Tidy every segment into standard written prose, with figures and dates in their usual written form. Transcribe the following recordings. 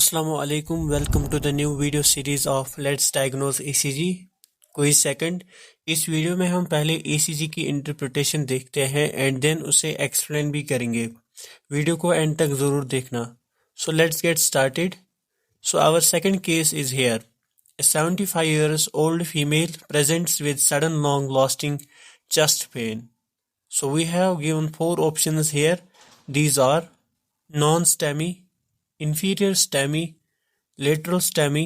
Assalamu alaikum. Welcome to the new video series of Let's Diagnose ECG. Quiz second. इस video में हम पहले ECG की interpretation देखते हैं एंड देन उसे एक्सप्लेन भी करेंगे। वीडियो को एंड तक ज़रूर देखना। So let's get started. So our second case is here. A 75 years old female presents with sudden long lasting chest pain. So we have given 4 options here. These are non-STEMI, inferior STEMI, lateral STEMI,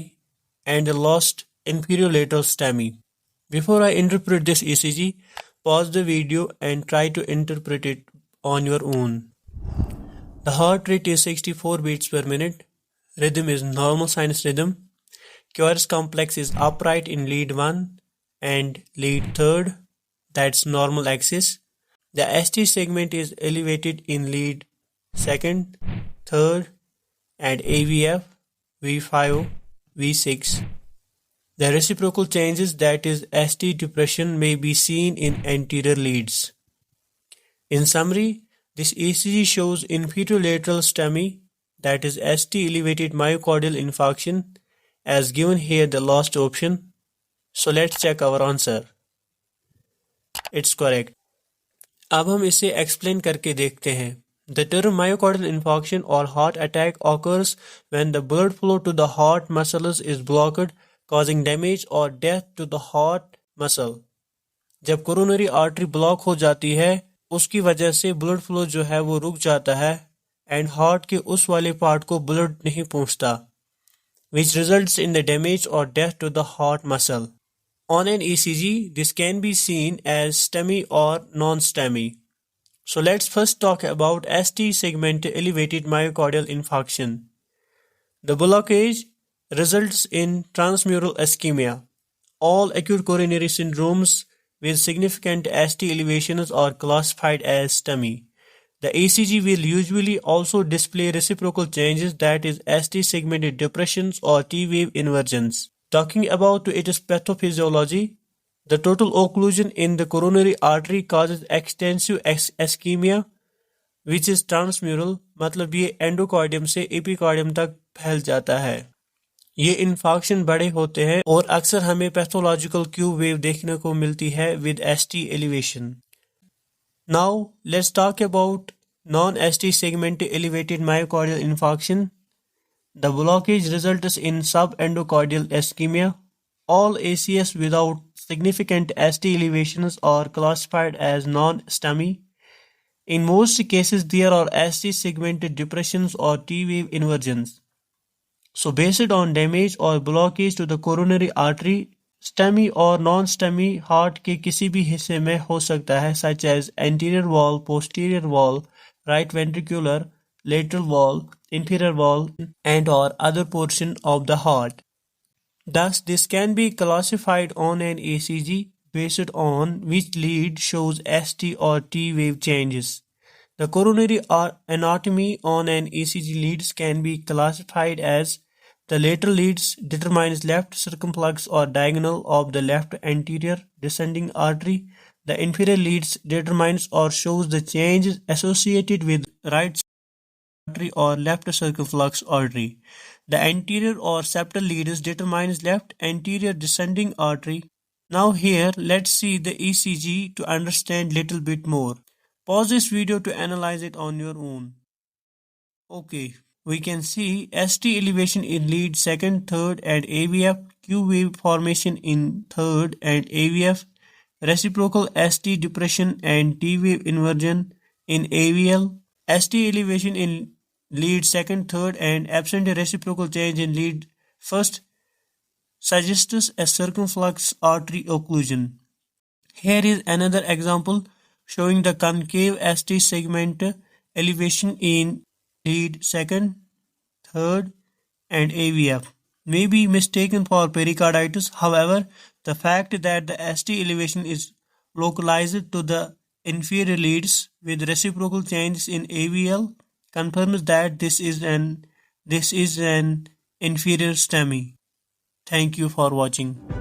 and lost inferolateral STEMI. Before I interpret this ECG, pause the video and try to interpret it on your own. The heart rate is 64 beats per minute. Rhythm is normal sinus rhythm. QRS complex is upright in lead 1 and lead 3rd, that's normal axis. The ST segment is elevated in lead 2nd, 3rd, and AVF, V5, V6. The reciprocal changes, that is ST depression, may be seen in anterior leads. In summary, this ECG shows inferolateral STEMI, that is ST elevated myocardial infarction, as given here the last option. So let's check our answer. It's correct. अब हम इसे explain करके देखते हैं। The term myocardial infarction or heart attack occurs when the blood flow to the heart muscles is blocked, causing damage or death to the heart muscle. जब coronary artery block हो जाती है, उसकी वजह से ब्लड फ्लो जो है वो रुक जाता है एंड हार्ट के उस वाले पार्ट को ब्लड नहीं पहुंचता, which results in the damage or death to the heart muscle. On an ECG, this can be seen as STEMI or non-STEMI. So let's first talk about ST segment elevated myocardial infarction. The blockage results in transmural ischemia. All acute coronary syndromes with significant ST elevations are classified as STEMI. The ECG will usually also display reciprocal changes, that is ST segmented depressions or T-wave inversions. Talking about its pathophysiology, the total occlusion in the coronary artery causes extensive ischemia, which is transmural, मतलब ये endocardium से epicardium तक फैल जाता है। ये infarction बड़े होते हैं और अक्सर हमें पैथोलॉजिकल क्यू वेव देखने को मिलती है with ST elevation. Now let's talk about non-ST segment elevated myocardial infarction. The blockage results in subendocardial ischemia. All ACS without significant ST elevations are classified as non-STEMI. In most cases, there are ST segmented depressions or T-wave inversions. So based on damage or blockage to the coronary artery, STEMI or non-STEMI heart के किसी भी हिस्से में हो सकता है, such as anterior wall, posterior wall, right ventricular, lateral wall, inferior wall, and or other portion of the heart. Thus, this can be classified on an ECG based on which lead shows ST or T wave changes. The coronary anatomy on an ECG leads can be classified as the lateral leads determines left circumflex or diagonal of the left anterior descending artery. The inferior leads determines or shows the changes associated with right artery or left circumflex artery. The anterior or septal leads determines left anterior descending artery. Now here let's see the ECG to understand little bit more. Pause this video to analyze it on your own. Okay, we can see ST elevation in lead 2nd, 3rd and AVF, Q wave formation in 3rd and AVF, reciprocal ST depression and T wave inversion in AVL, ST elevation in lead 2nd, 3rd and absent reciprocal change in lead 1st suggests a circumflex artery occlusion. Here is another example showing the concave ST segment elevation in lead 2nd, 3rd and AVF. May be mistaken for pericarditis. However, the fact that the ST elevation is localized to the inferior leads with reciprocal changes in AVL confirms that this is an inferior STEMI. Thank you for watching.